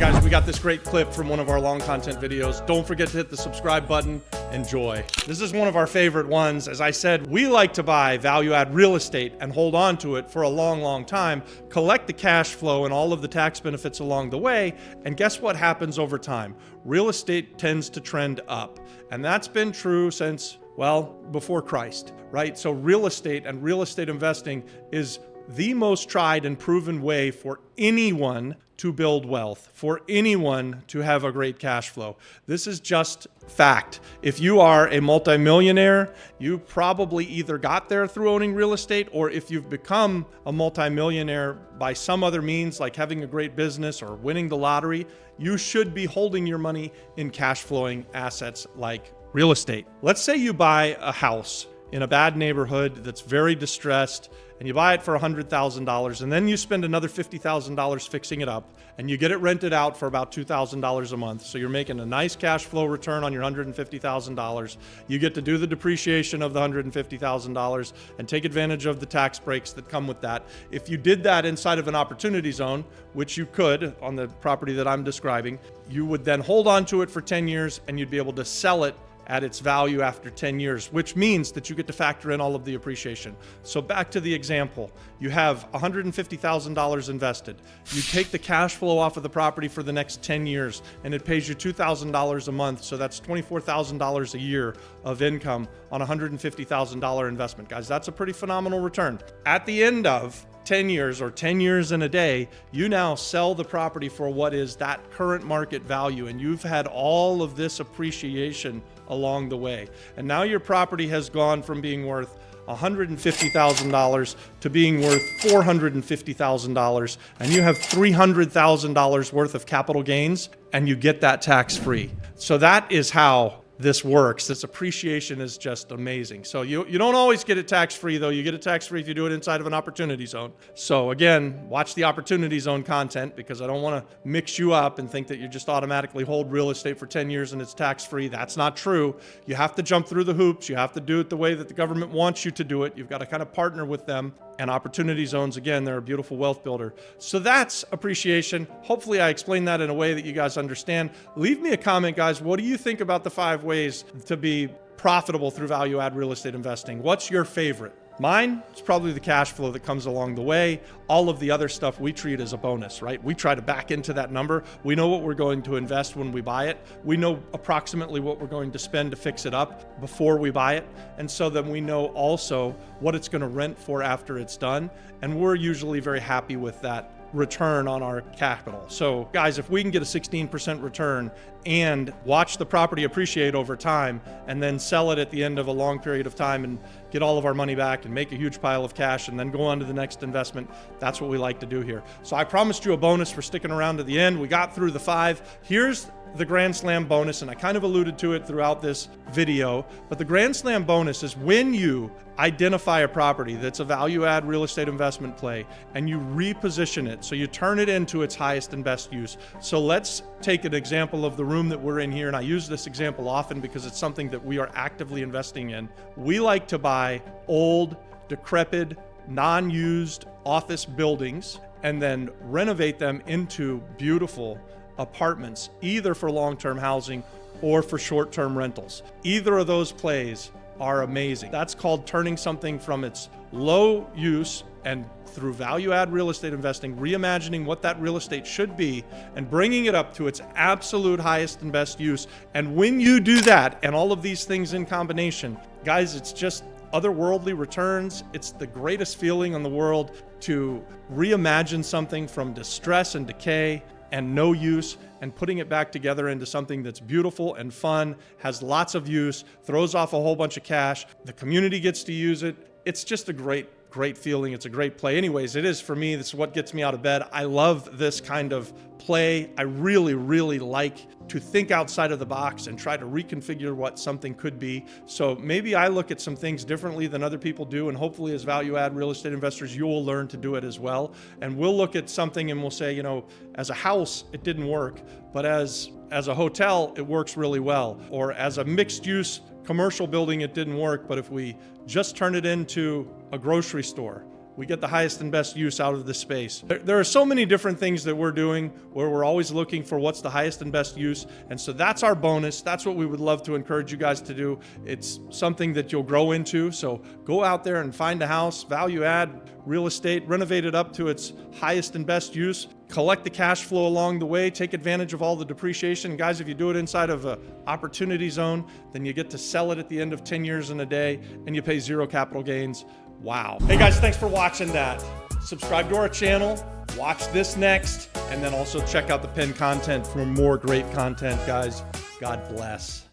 guys, we got this great clip from one of our long content videos. Don't forget to hit the subscribe button. Enjoy. This is one of our favorite ones. As I said, we like to buy value add real estate and hold on to it for a long time, collect the cash flow and all of the tax benefits along the way, and guess what happens over time? Real estate tends to trend up. And that's been true since, well, before Christ, right? So real estate and real estate investing is the most tried and proven way for anyone to build wealth, for anyone to have a great cash flow. This is just fact. If you are a multimillionaire, you probably either got there through owning real estate, or if you've become a multimillionaire by some other means, like having a great business or winning the lottery, you should be holding your money in cash flowing assets like real estate. Let's say you buy a house in a bad neighborhood that's very distressed, and you buy it for $100,000, and then you spend another $50,000 fixing it up, and you get it rented out for about $2,000 a month. So you're making a nice cash flow return on your $150,000. You get to do the depreciation of the $150,000 and take advantage of the tax breaks that come with that. If you did that inside of an opportunity zone, which you could on the property that I'm describing, you would then hold on to it for 10 years, and you'd be able to sell it at its value after 10 years, which means that you get to factor in all of the appreciation. So back to the example, you have $150,000 invested. You take the cash flow off of the property for the next 10 years, and it pays you $2,000 a month. So that's $24,000 a year of income on a $150,000 investment. Guys, that's a pretty phenomenal return. At the end of 10 years or 10 years in a day, you now sell the property for what is that current market value, and you've had all of this appreciation along the way. And now your property has gone from being worth $150,000 to being worth $450,000, and you have $300,000 worth of capital gains, and you get that tax free. So that is how this works. This appreciation is just amazing. So you don't always get it tax-free, though. You get it tax-free if you do it inside of an opportunity zone. So again, watch the opportunity zone content, because I don't want to mix you up and think that you just automatically hold real estate for 10 years and it's tax-free. That's not true. You have to jump through the hoops. You have to do it the way that the government wants you to do it. You've got to kind of partner with them. And opportunity zones, again, they're a beautiful wealth builder. So that's appreciation. Hopefully I explained that in a way that you guys understand. Leave me a comment, guys. What do you think about the 5 ways to be profitable through value add real estate investing? What's your favorite? Mine is probably the cash flow that comes along the way. All of the other stuff we treat as a bonus, right? We try to back into that number. We know what we're going to invest when we buy it. We know approximately what we're going to spend to fix it up before we buy it. And so then we know also what it's going to rent for after it's done. And we're usually very happy with that return on our capital. So guys, if we can get a 16% return and watch the property appreciate over time, and then sell it at the end of a long period of time and get all of our money back and make a huge pile of cash and then go on to the next investment, that's what we like to do here. So I promised you a bonus for sticking around to the end. We got through the 5. Here's the Grand Slam bonus, and I kind of alluded to it throughout this video, but the Grand Slam bonus is when you identify a property that's a value add real estate investment play and you reposition it, so you turn it into its highest and best use. So let's take an example of the room that we're in here, and I use this example often because it's something that we are actively investing in. We like to buy old, decrepit, non-used office buildings and then renovate them into beautiful apartments, either for long-term housing or for short-term rentals. Either of those plays are amazing. That's called turning something from its low use, and through value add real estate investing, reimagining what that real estate should be and bringing it up to its absolute highest and best use. And when you do that, and all of these things in combination, guys, it's just otherworldly returns. It's the greatest feeling in the world to reimagine something from distress and decay and no use, and putting it back together into something that's beautiful and fun, has lots of use, throws off a whole bunch of cash. The community gets to use it. It's just a great feeling. It's a great play. Anyways, it is for me. This is what gets me out of bed. I love this kind of play. I really like to think outside of the box and try to reconfigure what something could be. So maybe I look at some things differently than other people do, and hopefully as value add real estate investors, you will learn to do it as well. And we'll look at something and we'll say, you know, as a house, it didn't work, but as a hotel, it works really well. Or as a mixed use commercial building, it didn't work, but if we just turn it into a grocery store, we get the highest and best use out of the space. There are so many different things that we're doing where we're always looking for what's the highest and best use. And so that's our bonus. That's what we would love to encourage you guys to do. It's something that you'll grow into. So go out there and find a house, value add real estate, renovate it up to its highest and best use, collect the cash flow along the way, take advantage of all the depreciation. Guys, if you do it inside of an opportunity zone, then you get to sell it at the end of 10 years in a day and you pay zero capital gains. Wow. Hey guys, thanks for watching that. Subscribe to our channel, watch this next, and then also check out the pinned content for more great content, guys. God bless.